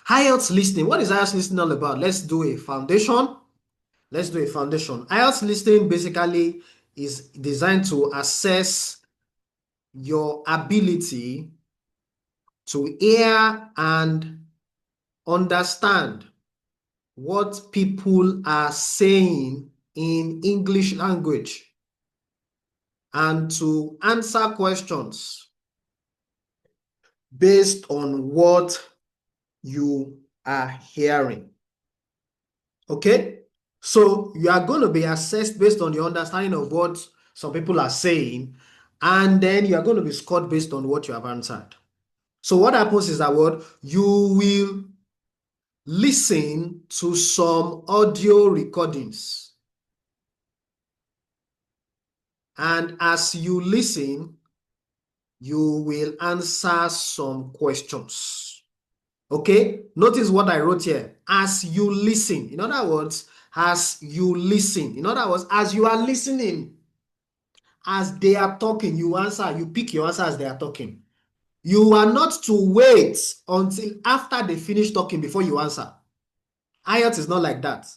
IELTS listening. What is IELTS listening all about? Let's do a foundation. IELTS listening basically is designed to assess your ability to hear and understand what people are saying in English language and to answer questions based on what you are hearing. Okay? So you are going to be assessed based on your understanding of what some people are saying, and then you are going to be scored based on what you have answered. So what happens is that what you will listen to some audio recordings. And as you listen, you will answer some questions. Okay? Notice what I wrote here. As you listen. In other words, as you listen. In other words, as you are listening, as they are talking, you answer, you pick your answer as they are talking. You are not to wait until after they finish talking before you answer. IELTS is not like that.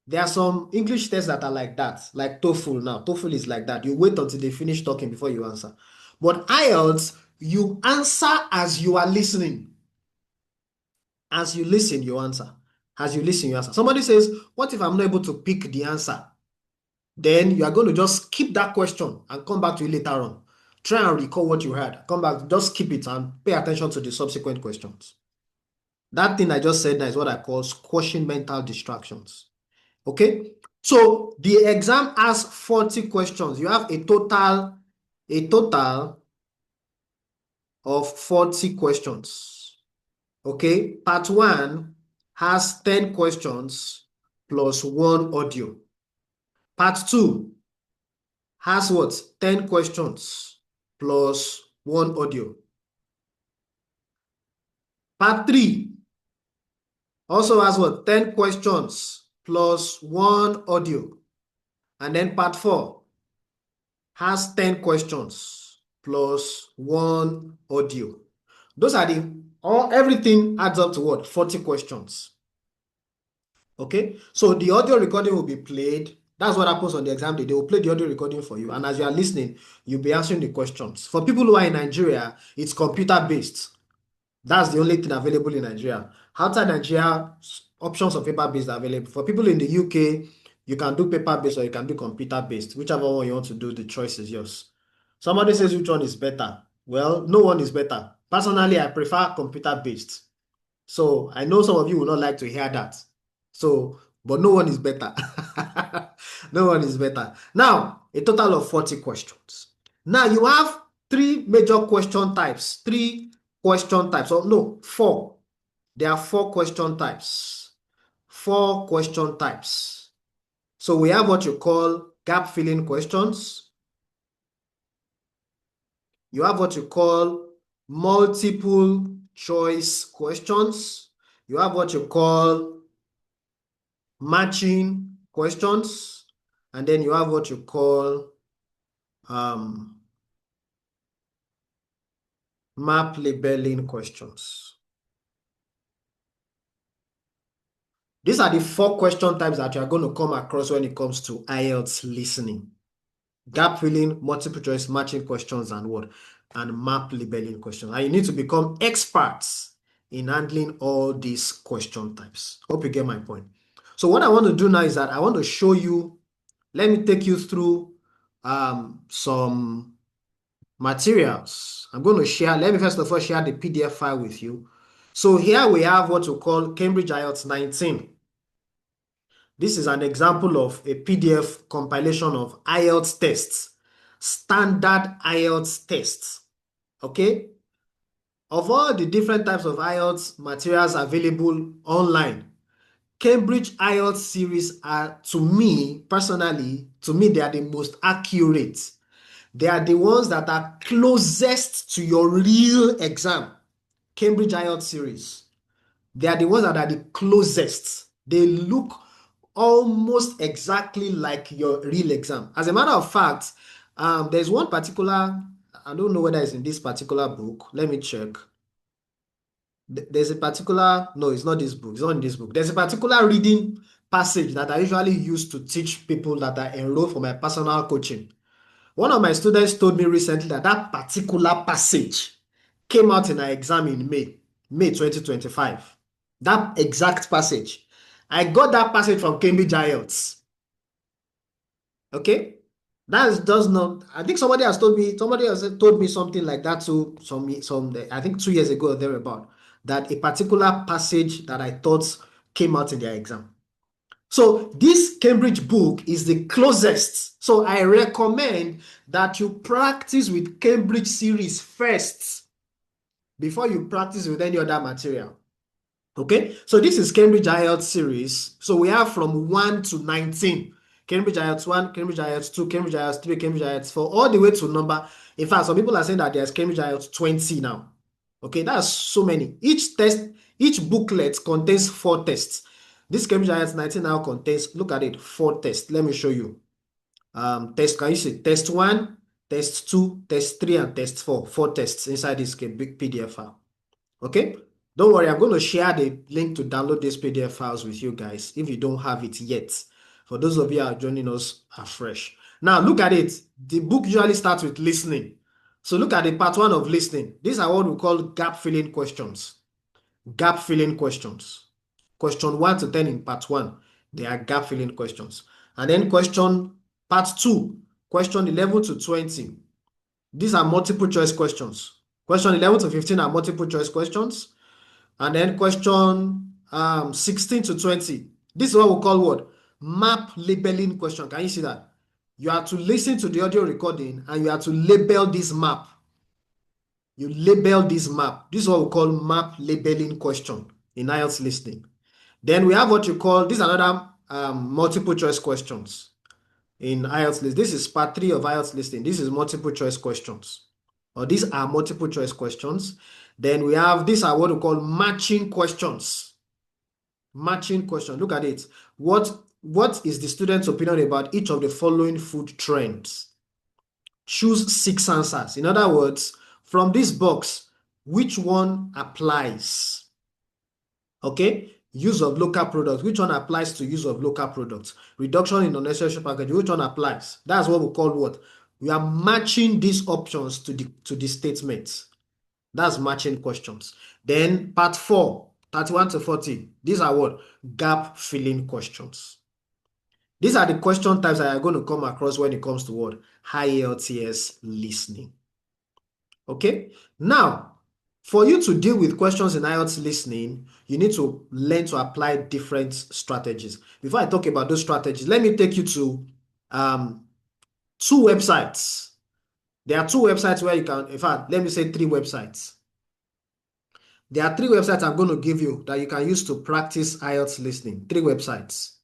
There are some English tests that are like that, like TOEFL now. TOEFL is like that. You wait until they finish talking before you answer. But IELTS, you answer as you are listening. As you listen, you answer. As you listen, you answer. Somebody says, what if I'm not able to pick the answer? Then you are going to just skip that question and come back to it later on. Try and recall what you heard. Come back, just skip it and pay attention to the subsequent questions. That thing I just said now is what I call squashing mental distractions. Okay? So the exam has 40 questions. You have a total of 40 questions. Okay? Part 1 has 10 questions plus 1 audio. Part 2 has what? 10 questions plus 1 audio. Part 3 also has what? 10 questions plus 1 audio. And then part 4 has 10 questions plus 1 audio. Those are everything adds up to what? 40 questions. Okay, so the audio recording will be played. That's what happens on the exam day. They will play the audio recording for you, and as you are listening, you'll be answering the questions. For people who are in Nigeria, it's computer-based. That's the only thing available in Nigeria. Outside Nigeria, options of paper-based are available. For people in the UK, you can do paper-based or you can do computer-based. Whichever one you want to do, the choice is yours. Somebody says which one is better. Well, no one is better. Personally, I prefer computer-based. So I know some of you will not like to hear that. So, but no one is better. No one is better. Now, a total of 40 questions. Now you have three major question types. Or no, four. There are 4 question types. 4 question types. So we have what you call gap filling questions. You have what you call multiple choice questions. You have what you call matching questions. And then you have what you call map labeling questions. These are the 4 question types that you are going to come across when it comes to IELTS listening. Gap filling, multiple choice, matching questions, and what? And map labeling questions. And you need to become experts in handling all these question types. Hope you get my point. So what I want to do now is that I want to show you, let me take you through some materials. I'm going to share, let me first of all share the PDF file with you. So here we have what we call Cambridge IELTS 19. This is an example of a PDF compilation of IELTS tests, standard IELTS tests, okay? Of all the different types of IELTS materials available online, Cambridge IELTS series are, to me, personally, they are the most accurate. They are the ones that are closest to your real exam. Cambridge IELTS series. They are the ones that are the closest. They look almost exactly like your real exam. As a matter of fact, there's one particular, I don't know whether it's in this particular book. Let me check. There's a particular, no, it's not this book, it's not in this book. There's a particular reading passage that I usually use to teach people that are enrolled for my personal coaching. One of my students told me recently that that particular passage came out in our exam in May 2025. That exact passage. I got that passage from Cambridge IELTS. Okay? That does not. I think somebody else told me something like that too. Some I think 2 years ago or thereabout. That a particular passage that I thought came out in their exam. So this Cambridge book is the closest. So I recommend that you practice with Cambridge series first before you practice with any other material. Okay, so this is Cambridge IELTS series. So we have from 1 to 19. Cambridge IELTS 1, Cambridge IELTS 2, Cambridge IELTS 3, Cambridge IELTS 4, all the way to number. In fact, some people are saying that there's Cambridge IELTS 20 now. Okay, that's so many. Each booklet contains 4 tests. This Cambridge IELTS 19 now contains, look at it, 4 tests. Let me show you. Can you see? Test 1, test 2, test 3, and test 4. 4 tests inside this big PDF file. Okay, don't worry, I'm going to share the link to download these PDF files with you guys if you don't have it yet. For those of you who are joining us afresh. Now, look at it. The book usually starts with listening. So look at the part 1 of listening. These are what we call gap filling questions. Gap filling questions. Question 1 to 10 in part 1, they are gap filling questions. And then part 2, question 11 to 20. These are multiple choice questions. Question 11 to 15 are multiple choice questions. And then question 16 to 20. This is what we call what? Map labeling question. Can you see that? You have to listen to the audio recording and you have to label this map. You label this map. This is what we call map labeling question in IELTS listening. Then we have what you call, these are another multiple choice questions in IELTS listening. This is part 3 of IELTS listening. This is multiple choice questions. Or these are multiple choice questions. Then we have, these are what we call matching questions. Matching question. Look at it. What is the student's opinion about each of the following food trends? Choose 6 answers. In other words, from this box, which one applies? Okay, use of local products. Which one applies to use of local products? Reduction in unnecessary packaging. Which one applies? That's what we call what? We are matching these options to the statements. That's matching questions. Then part 4, 31 to 40. These are what? Gap filling questions. These are the question types that are going to come across when it comes to what? High IELTS listening. Okay? Now, for you to deal with questions in IELTS listening, you need to learn to apply different strategies. Before I talk about those strategies, let me take you to 2 websites. There are 2 websites where you can, in fact, let me say 3 websites. There are 3 websites I'm going to give you that you can use to practice IELTS listening. 3 websites.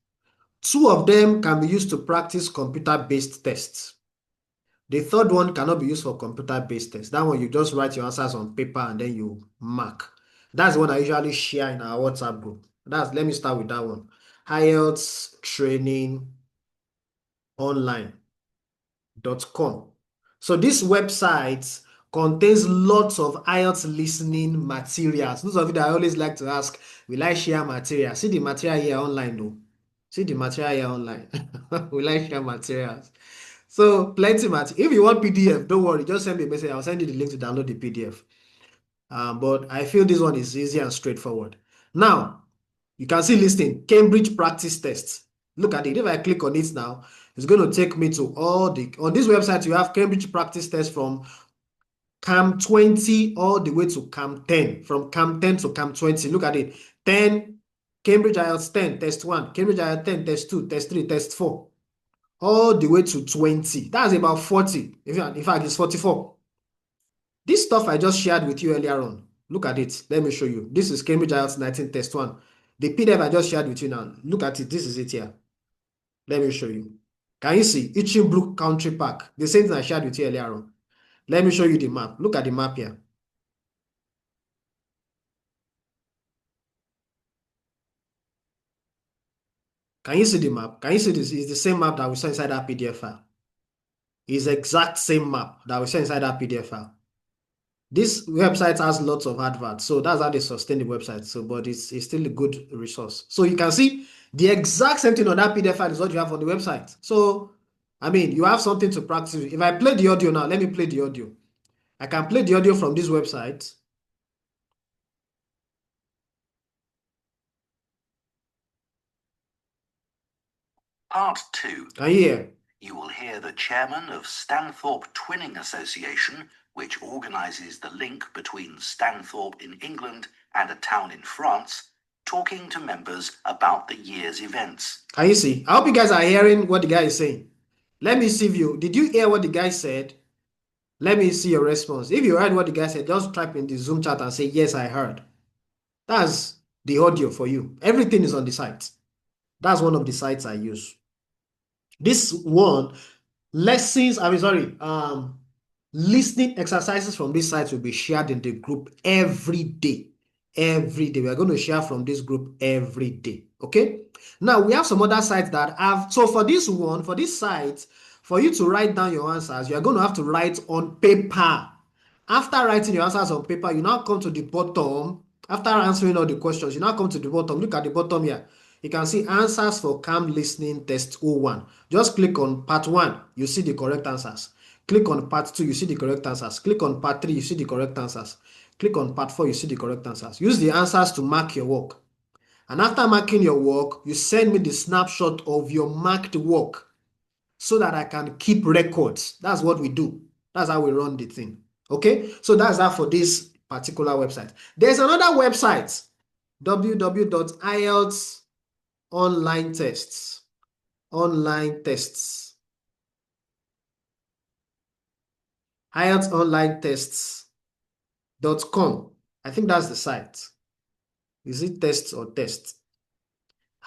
2 of them can be used to practice computer-based tests. The third one cannot be used for computer-based tests. That one, you just write your answers on paper and then you mark. That's the one I usually share in our WhatsApp group. Let me start with that one. IELTS Training Online.com. So this website contains lots of IELTS listening materials. Those of you that I always like to ask, will I share material? See the material here online though. See the material here online. Will I share materials? So plenty material. If you want PDF, don't worry, just send me a message. I'll send you the link to download the PDF. But I feel this one is easy and straightforward. Now, you can see listing Cambridge practice tests. Look at it. If I click on it now, it's going to take me to on this website, you have Cambridge practice tests from CAM 20 all the way to CAM 10. From CAM 10 to CAM 20. Look at it. 10, Cambridge IELTS 10, test 1. Cambridge IELTS 10, test 2, test 3, test 4. All the way to 20. That's about 40. In fact, it's 44. This stuff I just shared with you earlier on. Look at it. Let me show you. This is Cambridge IELTS 19 test 1. The PDF I just shared with you now. Look at it. This is it here. Let me show you. Can you see? Itching Blue Country Park. The same thing I shared with you earlier on. Let me show you the map. Look at the map here. Can you see the map? Can you see this? It's the same map that we saw inside that PDF file. It's the exact same map that we saw inside that PDF file. This website has lots of adverts, so that's how they sustain the website. So, but it's still a good resource. So you can see the exact same thing on that PDF file is what you have on the website. So, I mean, you have something to practice with. If I play the audio now, let me play the audio. I can play the audio from this website. Part 2. And here, You will hear the chairman of Stanthorpe Twinning Association, which organises the link between Stanthorpe in England and a town in France, talking to members about the year's events. can you see? I hope you guys are hearing what the guy is saying. Let me see if you did you hear what the guy said? Let me see your response. If you heard what the guy said, just type in the Zoom chat and say, yes, I heard. That's the audio for you. Everything is on the site. That's one of the sites I use. This one, listening exercises from this site will be shared in the group every day. Every day. We are going to share from this group every day. Okay. Now we have some other sites that have, so for this one, for this site, for you to write down your answers, you are going to have to write on paper. After writing your answers on paper, you now come to the bottom. After answering all the questions, you now come to the bottom. Look at the bottom here. You can see answers for calm listening test 01. Just click on part 1, you see the correct answers. Click on part 2, you see the correct answers. Click on part 3, you see the correct answers. Click on part 4, you see the correct answers. Use the answers to mark your work. And after marking your work, you send me the snapshot of your marked work so that I can keep records. That's what we do. That's how we run the thing. Okay? So that's that for this particular website. There's another website, www.IELTS online tests. Online tests. IELTS online tests.com. I think that's the site. Is it tests or test?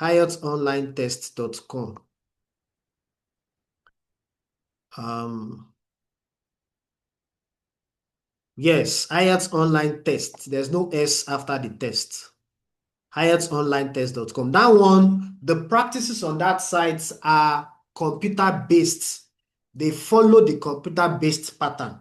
IELTS online tests.com. Yes, IELTS online test. There's no S after the test. IELTSonlinetest.com. That one, the practices on that site are computer-based. They follow the computer-based pattern.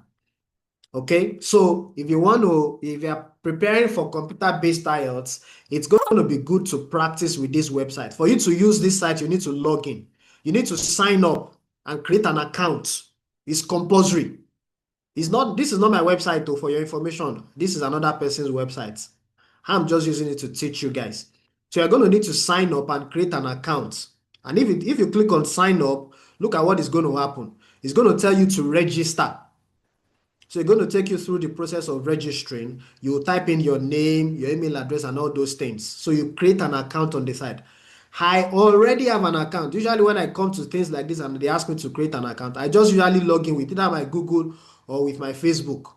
Okay, so if you're preparing for computer-based IELTS, it's going to be good to practice with this website. For you to use this site, you need to log in. You need to sign up and create an account. It's compulsory. This is not my website though, for your information. This is another person's website. I'm just using it to teach you guys. So you're going to need to sign up and create an account. And if you click on sign up, look at what is going to happen. It's going to tell you to register. So it's going to take you through the process of registering. You type in your name, your email address, and all those things. So you create an account on the side. I already have an account. Usually when I come to things like this and they ask me to create an account, I just usually log in with either my Google or with my Facebook,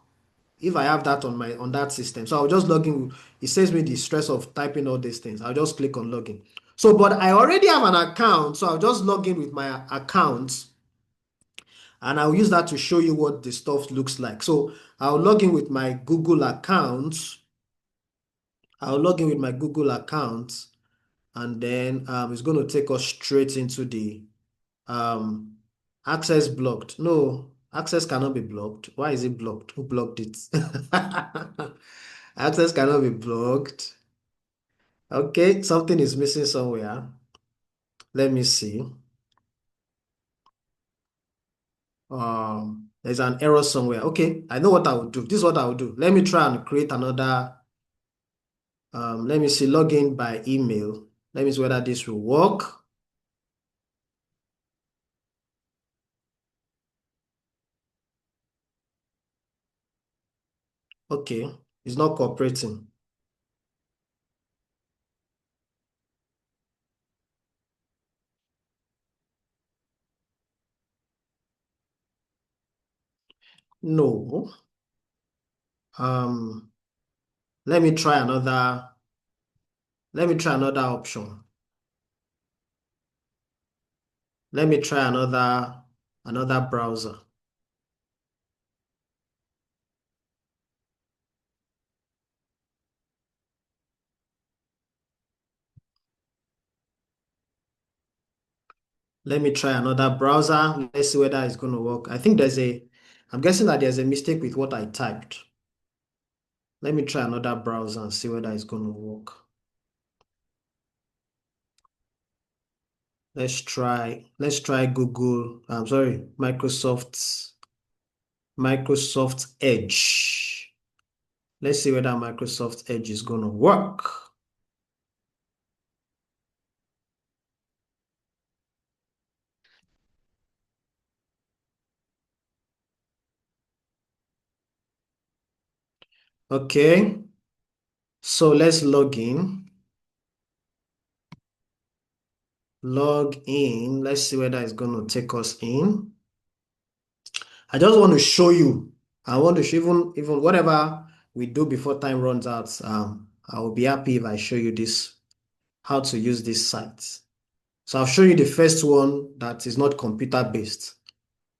if I have that on that system. So I'll just log in. It saves me the stress of typing all these things. I'll just click on login. So, but I already have an account, so I'll just log in with my account and I'll use that to show you what the stuff looks like. So I'll log in with my Google account. I'll log in with my Google account, and then it's going to take us straight into the um, access blocked. No, access cannot be blocked. Why is it blocked? Who blocked it? Access cannot be blocked. Okay, something is missing somewhere. Let me see. There's an error somewhere. Okay, I know what I will do. This is what I will do. Let me try and create another. Let me see, login by email. Let me see whether this will work. Okay, it's not cooperating. No. Um, let me try another. Let me try another option. Let me try another browser. Let me try another browser. Let's see whether it's going to work. I'm guessing that there's a mistake with what I typed. Let me try another browser and see whether it's going to work. Let's try Google. I'm sorry, Microsoft Edge. Let's see whether Microsoft Edge is going to work. Okay, so let's log in. Log in. Let's see whether it's going to take us in. I just want to show you. I want to show even whatever we do before time runs out. I will be happy if I show you this, how to use this site. So I'll show you the first one that is not computer based.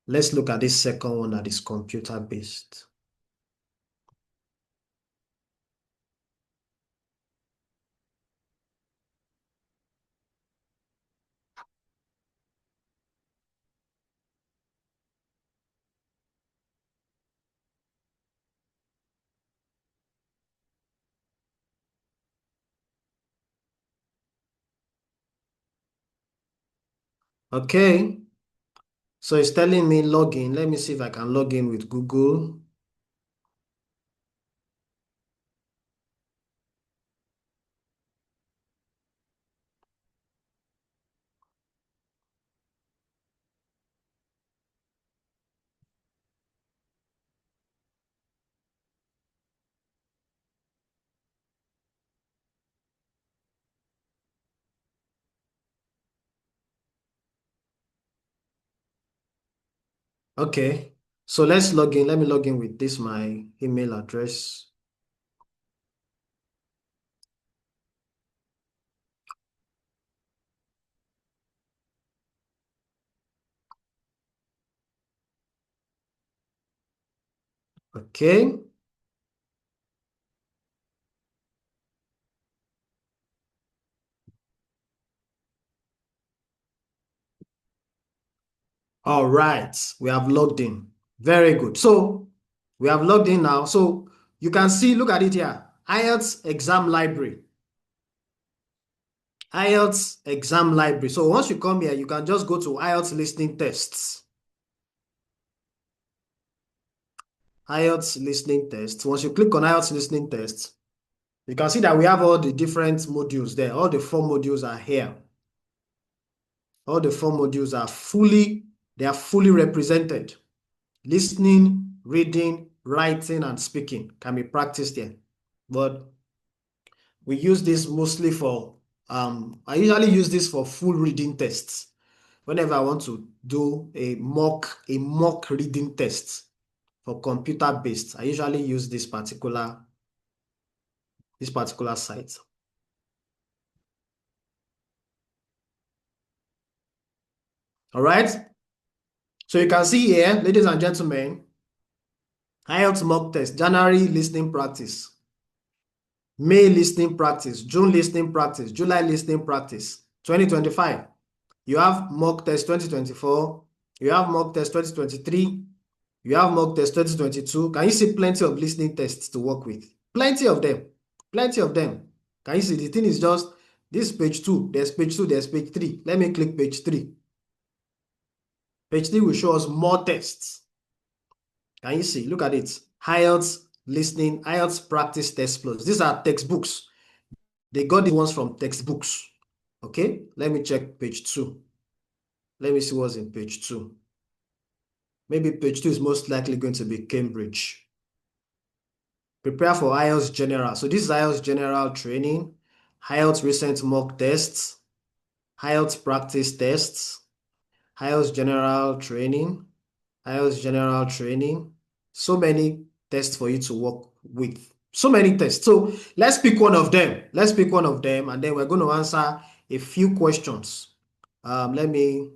Let's look at this second one that is computer based. Okay, so it's telling me login. Let me see if I can log in with Google. Okay, so let's log in. Let me log in with this, my email address. Okay. All right, we have logged in. Very good. So we have logged in now. So you can see, look at it here. IELTS exam library. IELTS exam library. So once you come here, you can just go to IELTS listening tests. IELTS listening tests. Once you click on IELTS listening tests, you can see that we have all the different modules there. All the 4 modules are here. All the 4 modules are fully represented. Listening, reading, writing, and speaking can be practiced here. But we use this mostly for, I usually use this for full reading tests. Whenever I want to do a mock reading test for computer based, I usually use this particular site. All right. So you can see here, ladies and gentlemen, IELTS mock test, January listening practice, May listening practice, June listening practice, July listening practice, 2025. You have mock test 2024, you have mock test 2023, you have mock test 2022. Can you see plenty of listening tests to work with? Plenty of them. Plenty of them. Can you see? The thing is just this page 2, there's page 2, there's page 3. Let me click page 3. Page 3 will show us more tests. Can you see? Look at it. IELTS listening, IELTS practice test plus. These are textbooks. They got the ones from textbooks. Okay, let me check page 2. Let me see what's in page 2. Maybe page 2 is most likely going to be Cambridge. Prepare for IELTS General. So this is IELTS General training, IELTS recent mock tests, IELTS practice tests, IELTS General training, IELTS General training. So many tests for you to work with. So many tests. So let's pick one of them. Let's pick one of them, and then we're going to answer a few questions. Let me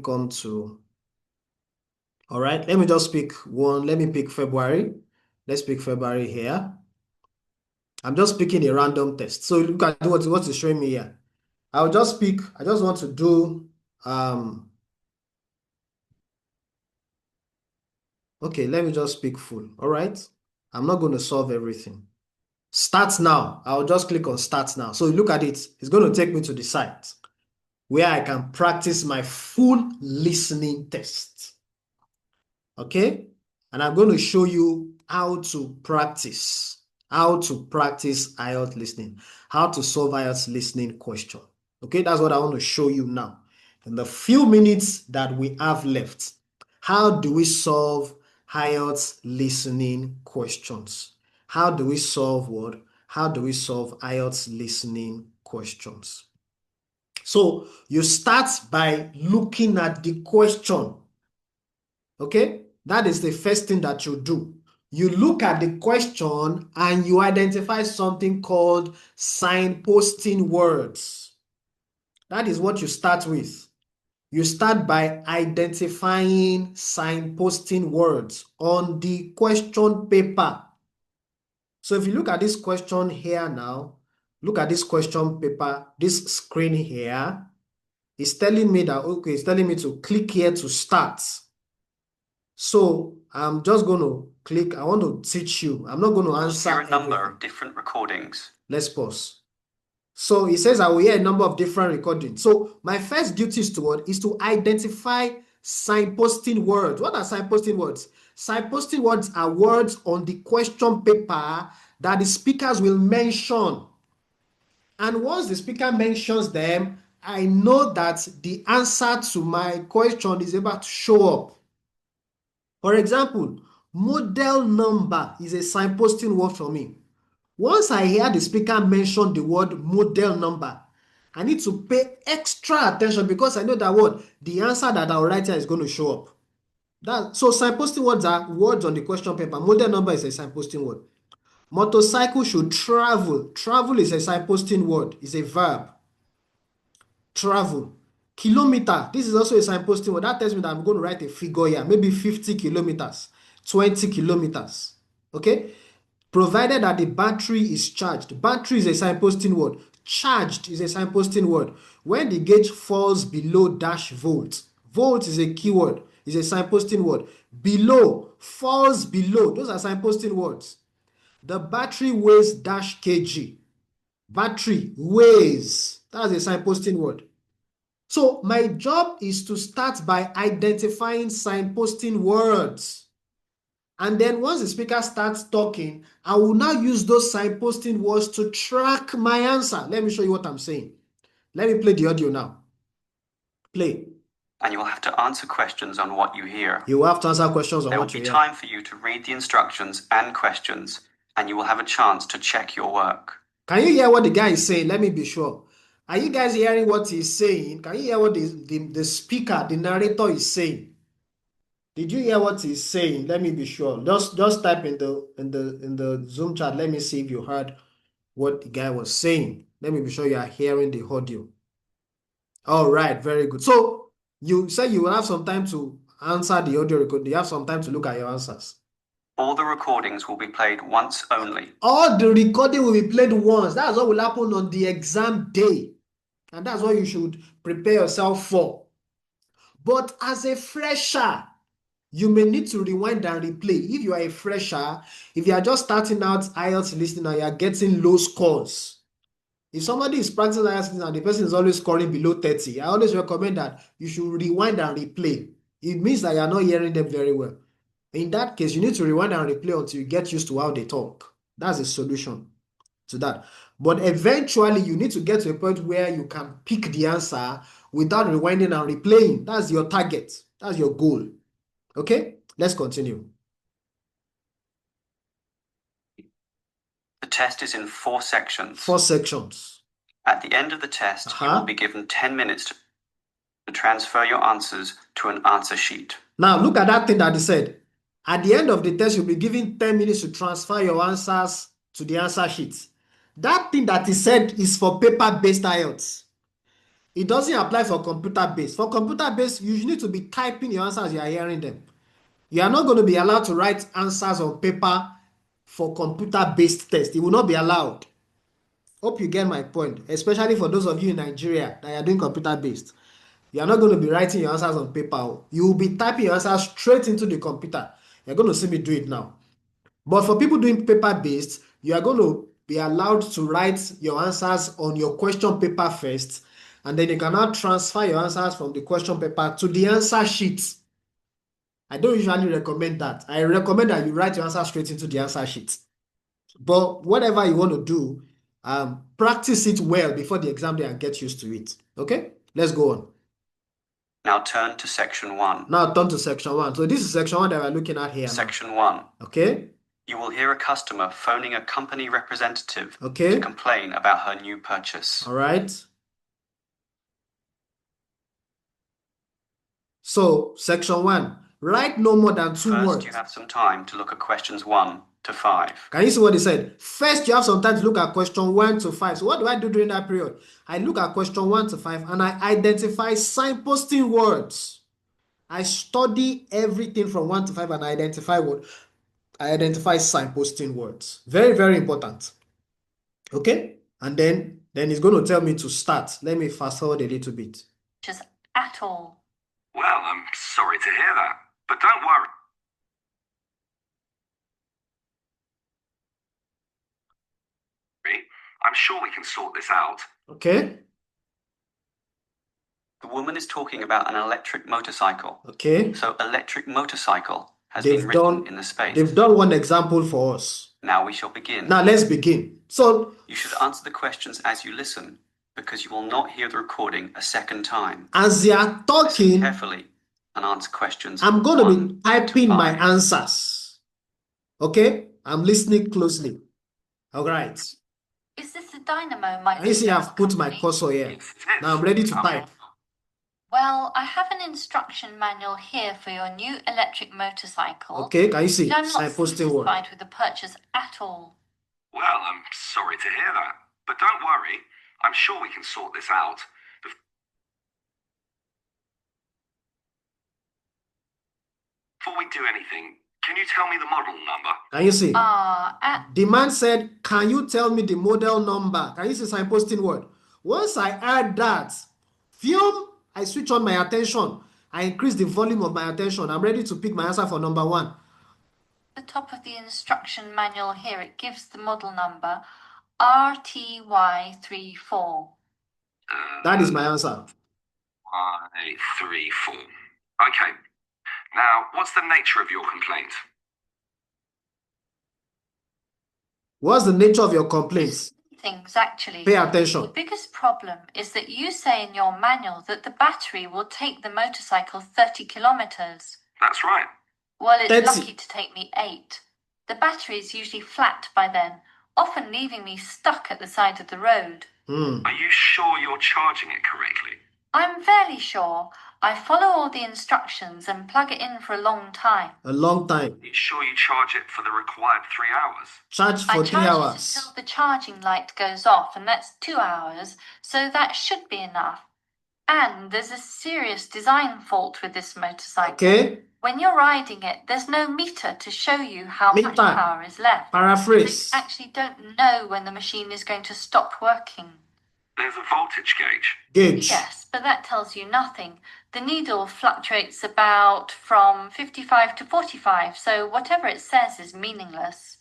come to. All right, let me just pick one. Let me pick February. Let's pick February here. I'm just picking a random test. So look at what it's showing me here. I'll just pick, I just want to do, okay, let me just pick full. All right. I'm not going to solve everything. Start now. I'll just click on start now. So look at it. It's going to take me to the site where I can practice my full listening test. Okay? And I'm going to show you how to practice IELTS listening, how to solve IELTS listening question. Okay, that's what I want to show you now. In the few minutes that we have left, how do we solve IELTS listening questions? How do we solve what? How do we solve IELTS listening questions? So you start by looking at the question. Okay, that is the first thing that you do. You look at the question and you identify something called signposting words. That is what you start with. You start by identifying signposting words on the question paper. So if you look at this question here now, look at this question paper, this screen here, it's telling me that, okay, it's telling me to click here to start. So I'm just going to click. I want to teach you. I'm not going to answer Hear a number everything. of different recordings. Let's pause. So it says I will hear a number of different recordings. So my first duty is to identify signposting words. What are signposting words? Signposting words are words on the question paper that the speakers will mention. And once the speaker mentions them, I know that the answer to my question is about to show up. For example, model number is a signposting word for me. Once I hear the speaker mention the word model number, I need to pay extra attention because I know that word, the answer that I'll write here is going to show up. So signposting words are words on the question paper. Model number is a signposting word. Motorcycle should travel. Travel is a signposting word. It's a verb. Travel. Kilometer, this is also a signposting word. That tells me that I'm going to write a figure here, maybe 50 kilometers, 20 kilometers. Okay? Provided that the battery is charged. Battery is a signposting word. Charged is a signposting word. When the gauge falls below dash volt, volt is a keyword, is a signposting word. Below, falls below, those are signposting words. The battery weighs dash kg. Battery weighs, that's a signposting word. So my job is to start by identifying signposting words. And then once the speaker starts talking, I will now use those signposting words to track my answer. Let me show you what I'm saying. Let me play the audio now. Play. And you will have to answer questions on what you hear. You will have to answer questions on There will what you be hear. time for you to read the instructions and questions, and you will have a chance to check your work. Can you hear what the guy is saying? Let me be sure. Are you guys hearing what he's saying? Can you hear what the speaker, the narrator is saying? Did you hear what he's saying? Let me be sure. Just type in the Zoom chat. Let me see if you heard what the guy was saying. Let me be sure you are hearing the audio. All right, very good. So you said you will have some time to answer the audio record. You have some time to look at your answers. All the recordings will be played once only. All the recording will be played once. That's what will happen on the exam day. And that's what you should prepare yourself for. But as a fresher, you may need to rewind and replay. If you are a fresher, if you are just starting out IELTS listening and you are getting low scores, if somebody is practicing IELTS listening and the person is always scoring below 30, I always recommend that you should rewind and replay. It means that you are not hearing them very well. In that case, you need to rewind and replay until you get used to how they talk. That's the solution to that. But eventually, you need to get to a point where you can pick the answer without rewinding and replaying. That's your target. That's your goal. Okay, let's continue. The test is in 4 sections. 4 sections. At the end of the test, you will be given 10 minutes to transfer your answers to an answer sheet. Now, look at that thing that he said. At the end of the test, you'll be given 10 minutes to transfer your answers to the answer sheet. That thing that he said is for paper-based IELTS. It doesn't apply for computer-based. For computer-based, you need to be typing your answers as you are hearing them. You are not going to be allowed to write answers on paper for computer-based test. It will not be allowed. Hope you get my point, especially for those of you in Nigeria that are doing computer-based. You are not going to be writing your answers on paper. You will be typing your answers straight into the computer. You're going to see me do it now. But for people doing paper-based, you are going to be allowed to write your answers on your question paper first, and then you can now transfer your answers from the question paper to the answer sheet. I don't usually recommend that. I recommend that you write your answer straight into the answer sheet. But whatever you want to do, practice it well before the exam day and get used to it. Okay, let's go on. Now turn to section 1. Now turn to section 1. So this is section 1 that we're looking at here now. Section 1. Okay. You will hear a customer phoning a company representative Okay. to complain about her new purchase. All right. So section 1. Write no more than 2 words. First, you have some time to look at questions 1 to 5. Can you see what he said? First, you have some time to look at question 1 to 5. So what do I do during that period? I look at question 1 to 5 and I identify signposting words. I study everything from 1 to 5 and I identify signposting words. Very, very important. Okay? And then it's going to tell me to start. Let me fast forward a little bit. Just at all. Well, I'm sorry to hear that, but don't worry. I'm sure we can sort this out. Okay? The woman is talking about an electric motorcycle. Okay? So electric motorcycle has been written in the space. They've done one example for us. Now we shall begin. Now let's begin. So you should answer the questions as you listen, because you will not hear the recording a second time. As they are talking, listen carefully and answer questions. I'm going to be typing my answers. Okay? I'm listening closely. All right. Is this a dynamo? My You see, I've put my cursor here. Now I'm ready to type. Well, I have an instruction manual here for your new electric motorcycle. Okay, can you see? I'm not satisfied with the purchase at all. Well, I'm sorry to hear that, but don't worry. I'm sure we can sort this out. Before we do anything, can you tell me the model number? Can you see? The man said, can you tell me the model number? Can you see signposting word? Once I add that, I switch on my attention. I increase the volume of my attention. I'm ready to pick my answer for number 1. At the top of the instruction manual here, it gives the model number RTY34. That is my answer. Y34. Okay. Now, what's the nature of your complaint? What's the nature of your complaints? Things actually. Pay attention. The biggest problem is that you say in your manual that the battery will take the motorcycle 30 kilometers. That's right. Well, it's 30. lucky to take me 8. The battery is usually flat by then, often leaving me stuck at the side of the road. Are you sure you're charging it correctly? I'm fairly sure. I follow all the instructions and plug it in for a long time. A long time. Are you sure you charge it for the required 3 hours? Charge for 3 I charge hours. it until the charging light goes off, and that's 2 hours, so that should be enough. And there's a serious design fault with this motorcycle. Okay. When you're riding it, there's no meter to show you how much power is left. Paraphrase. So you actually don't know when the machine is going to stop working. There's a voltage gauge. Yes, but that tells you nothing. The needle fluctuates about from 55 to 45, so whatever it says is meaningless.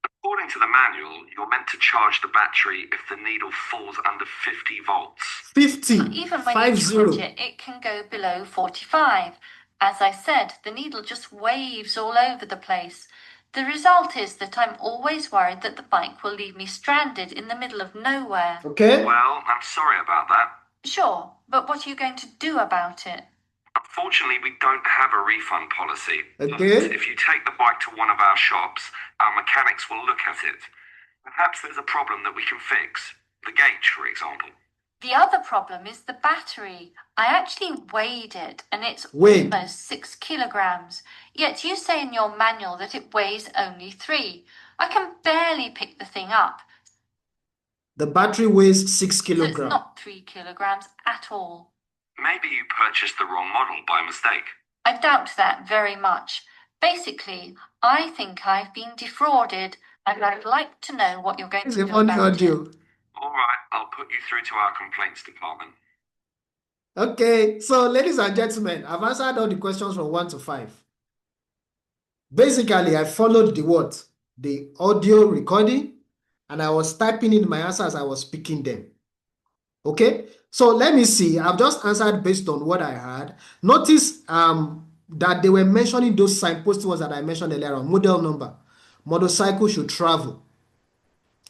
According to the manual, you're meant to charge the battery if the needle falls under 50 volts. 50. But even when you charge it, it can go below 45. As I said, the needle just waves all over the place. The result is that I'm always worried that the bike will leave me stranded in the middle of nowhere. Okay. Well, I'm sorry about that. Sure, but what are you going to do about it? Unfortunately, we don't have a refund policy. Okay. But if you take the bike to one of our shops, our mechanics will look at it. Perhaps there's a problem that we can fix. The gauge, for example. The other problem is the battery. I actually weighed it, and it's almost 6 kilograms. Yet you say in your manual that it weighs only 3. I can barely pick the thing up. The battery weighs 6 kilograms. So it's not 3 kilograms at all. Maybe you purchased the wrong model by mistake. I doubt that very much. Basically, I think I've been defrauded, and I'd like to know what you're going to do about it. All right, I'll put you through to our complaints department. Okay, so ladies and gentlemen, I've answered all the questions from 1 to 5. Basically, I followed the what? the audio recording, and I was typing in my answers as I was speaking them. Okay, so let me see. I've just answered based on what I had. Notice that they were mentioning those signpost words that I mentioned earlier on. Model number, motorcycle should travel.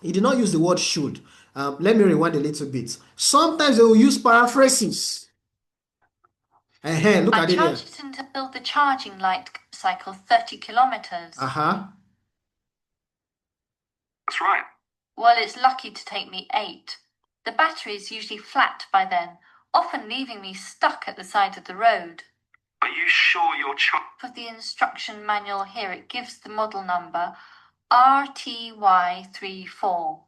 He did not use the word should. Let me rewind a little bit. Sometimes they will use paraphrases. Look I at it here. charged it until the charging light cycle 30 kilometers. Uh-huh. That's right. Well, it's lucky to take me 8. The battery is usually flat by then, often leaving me stuck at the side of the road. Are you sure you're For the instruction manual here, it gives the model number RTY34.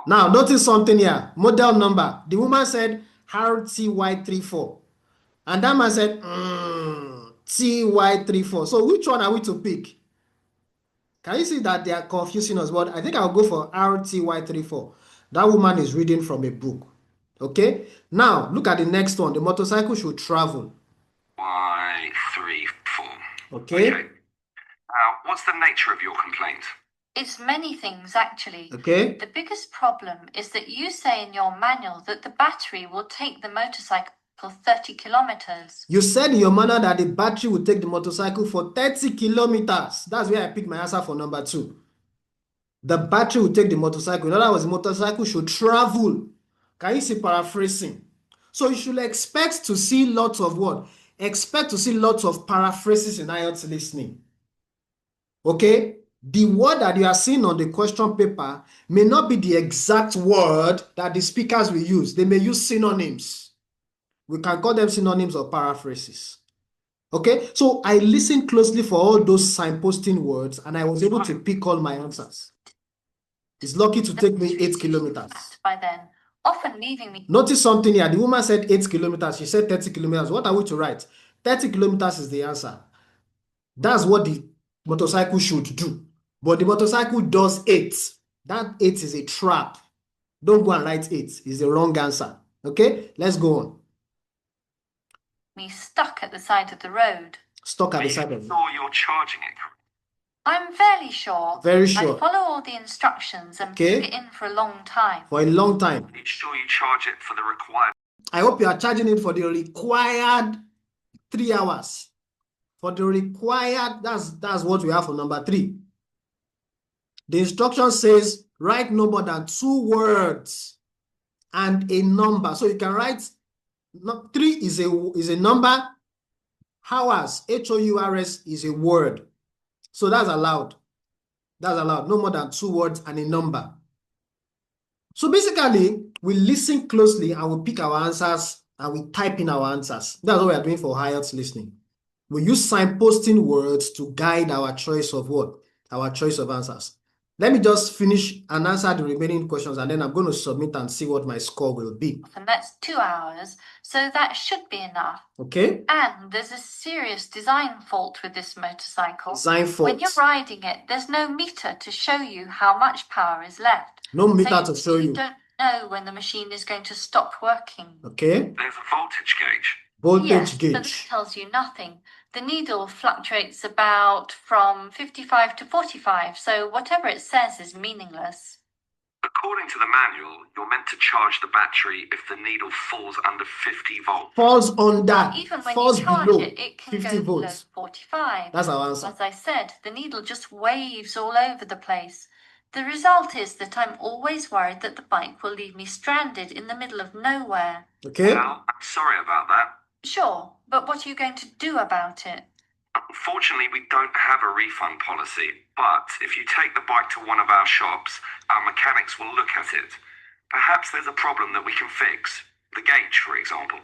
Now, notice something here. Model number. The woman said RTY34. And that man said TY34. So which one are we to pick? Can you see that they are confusing us? But I think I'll go for RTY34. That woman is reading from a book. Okay? Now, look at the next one. The motorcycle should travel. Y34. Okay? Now, what's the nature of your complaint? It's many things, actually. Okay? The biggest problem is that you say in your manual that the battery will take the motorcycle 30 kilometers. You said in your manual that the battery will take the motorcycle for 30 kilometers. That's where I picked my answer for number 2. The battery will take the motorcycle. In other words, the motorcycle should travel. Can you see paraphrasing? So you should expect to see lots of what? Expect to see lots of paraphrases in IELTS listening. Okay? The word that you are seeing on the question paper may not be the exact word that the speakers will use. They may use synonyms. We can call them synonyms or paraphrases. Okay? So I listened closely for all those signposting words and I was able to pick all my answers. It's lucky to take me 8 kilometers. By then, often leaving me. Notice something here. The woman said 8 kilometers. She said 30 kilometers. What are we to write? 30 kilometers is the answer. That's what the motorcycle should do. But the motorcycle does 8. That 8 is a trap. Don't go and write 8. It's the wrong answer. Okay? Let's go on. Me stuck at the side of the road. Stuck at the side of the road. Or you're charging it. I'm fairly sure. Very sure. I follow all the instructions and keep it in for a long time. For a long time. Are you sure you charge it for the required? I hope you are charging it for the required 3 hours. For the required, that's what we have for number 3. The instruction says write no more than 2 words and a number. So you can write 3 is a number. Hours, HOURS is a word. So that's allowed. That's allowed. No more than 2 words and a number. So basically, we listen closely and we pick our answers and we type in our answers. That's what we are doing for IELTS listening. We use signposting words to guide our choice of what? Our choice of answers. Let me just finish and answer the remaining questions and then I'm going to submit and see what my score will be. And that's 2 hours, so that should be enough. Okay. And there's a serious design fault with this motorcycle. Design fault. When you're riding it, there's no meter to show you how much power is left. No meter to show you. You don't know when the machine is going to stop working. Okay. There's a voltage gauge. Voltage gauge. But this tells you nothing. The needle fluctuates about from 55 to 45, so whatever it says is meaningless. According to the manual, you're meant to charge the battery if the needle falls under 50 volts. Falls under. Even when falls you charge below it can 50 go below volts. 45. That's our answer. As I said, the needle just waves all over the place. The result is that I'm always worried that the bike will leave me stranded in the middle of nowhere. Okay. Well, I'm sorry about that. Sure, but what are you going to do about it? Unfortunately, we don't have a refund policy, but if you take the bike to one of our shops, our mechanics will look at it. Perhaps there's a problem that we can fix. The gauge, for example.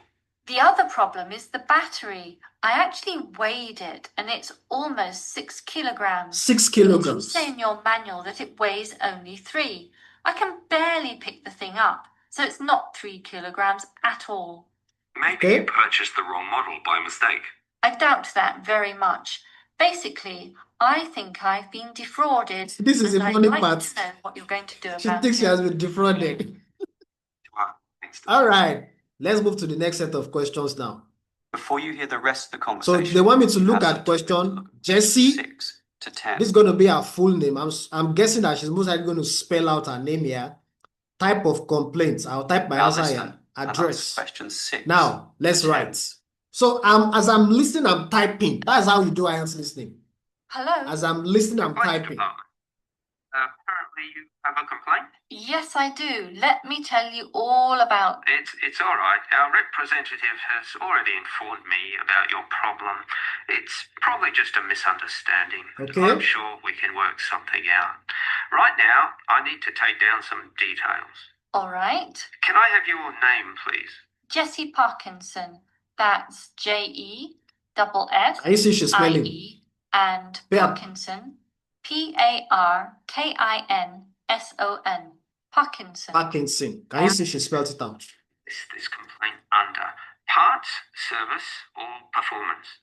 The other problem is the battery. I actually weighed it, and it's almost 6 kilograms. 6 kilograms. You say in your manual that it weighs only 3. I can barely pick the thing up, so it's not 3 kilograms at all. Maybe you purchased the wrong model by mistake. I doubt that very much. Basically, I think I've been defrauded. This is the funny part. I'd like to know what you're going to do about it. She thinks she has been defrauded. All right. Let's move to the next set of questions now. Before you hear the rest of the So conversation, they want me to you look have at some time to question look at Jessie. 6 to 10. This is going to be her full name. I'm guessing that she's most likely going to spell out her name here. Type of complaints. I'll type my Now answer listen here. and Address. answer question 6 Now, let's to 10. write. So as I'm listening, I'm typing. That's how you do IELTS listening. Hello? As I'm listening, I'm Complaints typing. department. Apparently you have a complaint? Yes, I do. Let me tell you all about. It's all right. Our representative has already informed me about your problem. It's probably just a misunderstanding. Okay. I'm sure we can work something out. Right now, I need to take down some details. All right. Can I have your name, please? Jessie Parkinson. That's Jessie Can you see she's spelling? and Yeah. Parkinson. Parkinson. Parkinson. Parkinson. Can you see she spelled it out? Is this complaint under parts, service, or performance?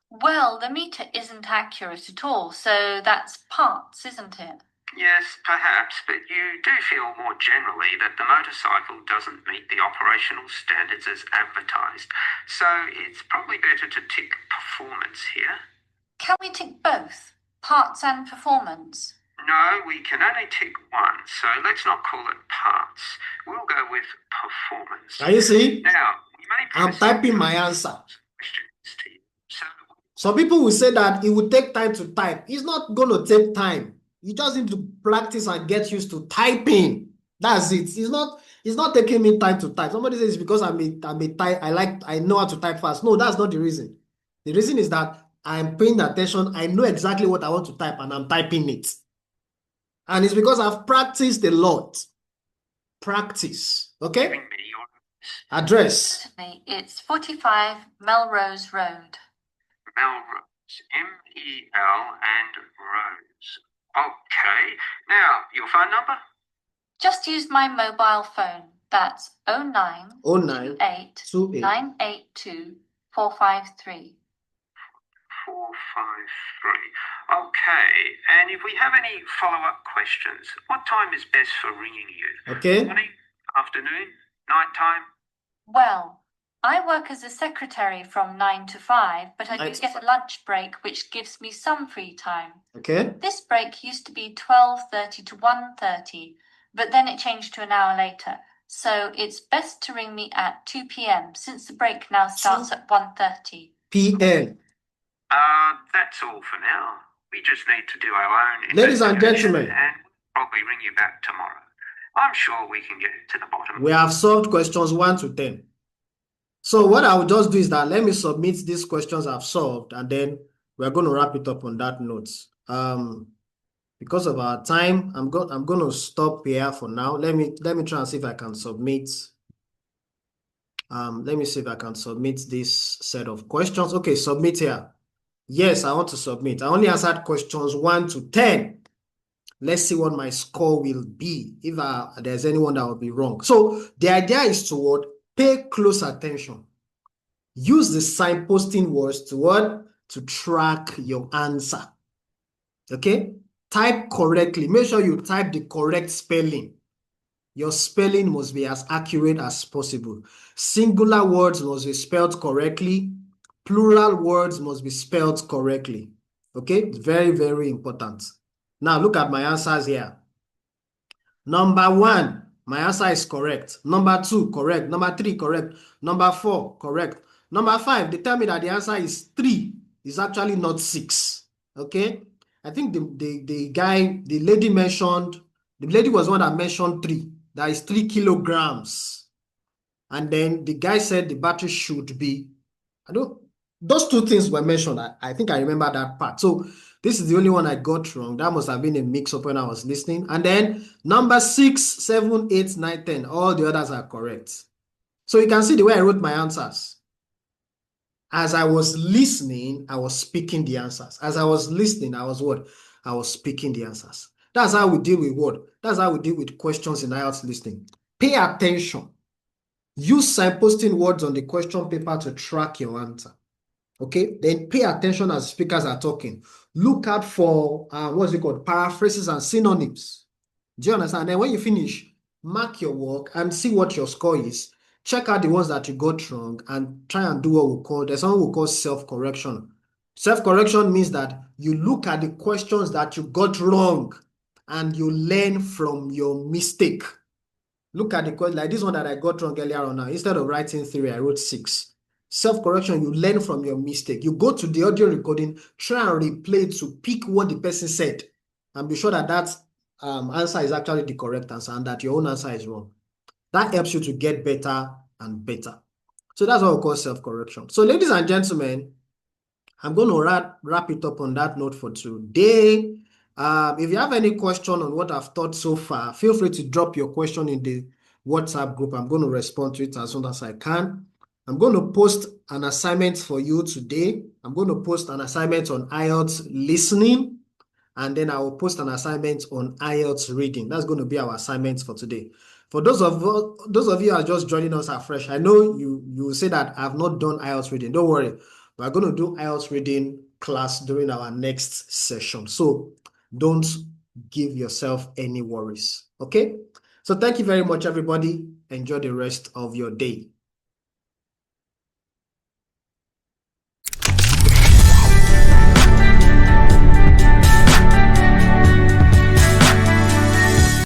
Well, the meter isn't accurate at all, so that's parts, isn't it? Yes, perhaps, but you do feel more generally that the motorcycle doesn't meet the operational standards as advertised. So it's probably better to tick performance here. Can we tick both? Parts and performance? No, we can only tick one, so let's not call it parts. We'll go with performance. Can you see? Now, we may I'm proceed typing my with answer. questions to you. So, Some people will say that it will take time to type. It's not going to take time. You just need to practice and get used to typing. That's it. It's not taking me time to type. Somebody says it's because I know how to type fast. No, that's not the reason. The reason is that I'm paying attention. I know exactly what I want to type and I'm typing it. And it's because I've practiced a lot. Practice. Okay? giving me your Address. Certainly, it's 45 Melrose Road. Melrose, M-E-L and Rose. Okay. Now, your phone number? Just use my mobile phone. That's 0928 982 453. 453. Okay. And if we have any follow-up questions, what time is best for ringing you? Okay? Morning, afternoon, nighttime? Well, I work as a secretary from 9 to 5, but I do get a lunch break which gives me some free time. Okay? This break used to be 12:30 to 1:30, but then it changed to an hour later. So it's best to ring me at 2 p.m. since the break now starts at 1:30. PM. That's all for now. We just need to do our own Ladies and investigation gentlemen. and probably ring you back tomorrow. I'm sure we can get to the bottom. We have solved questions 1 to 10. So what I will just do is that let me submit these questions I've solved, and then we're going to wrap it up on that note. Because of our time, I'm going to stop here for now. Let me try and see if I can submit. Let me see if I can submit this set of questions. Okay, submit here. Yes, I want to submit. I only answered questions 1 to 10. Let's see what my score will be if there's anyone that will be wrong. So the idea is to what? Pay close attention. Use the signposting words to what? To track your answer. Okay? Type correctly. Make sure you type the correct spelling. Your spelling must be as accurate as possible. Singular words must be spelled correctly. Plural words must be spelled correctly. Okay? It's very, very important. Now look at my answers here. Number 1, my answer is correct. Number 2, correct. Number 3, correct. Number 4, correct. Number 5, they tell me that the answer is 3. It's actually not 6. Okay? I think the lady was one that mentioned 3. That is 3 kilograms. And then the guy said the battery should be, those 2 things were mentioned. I think I remember that part. So this is the only one I got wrong. That must have been a mix-up when I was listening. And then number 6, 7, 8, 9, 10. All the others are correct. So you can see the way I wrote my answers. As I was listening, I was speaking the answers. As I was listening, I was what? I was speaking the answers. That's how we deal with what? That's how we deal with questions in IELTS listening. Pay attention. Use signposting words on the question paper to track your answer. Okay, then pay attention as speakers are talking. Look out for paraphrases and synonyms. Do you understand? And then when you finish, mark your work and see what your score is. check out the ones that you got wrong and try and do what we call, there's something we call self-correction. Self-correction means that you look at the questions that you got wrong and you learn from your mistake. Look at the question, like this one that I got wrong earlier on now. Instead of writing 3, I wrote 6. Self-correction, you learn from your mistake. You go to the audio recording, try and replay to pick what the person said and be sure that that answer is actually the correct answer and that your own answer is wrong. That helps you to get better and better. So that's what we call self-correction. So ladies and gentlemen, I'm going to wrap it up on that note for today. If you have any question on what I've taught so far, feel free to drop your question in the WhatsApp group. I'm going to respond to it as soon as I can. I'm going to post an assignment for you today. I'm going to post an assignment on IELTS listening, and then I will post an assignment on IELTS reading. That's going to be our assignments for today. For those of you who are just joining us afresh, I know you will say that I've not done IELTS reading. Don't worry. We're going to do IELTS reading class during our next session. So don't give yourself any worries. Okay? So thank you very much, everybody. Enjoy the rest of your day.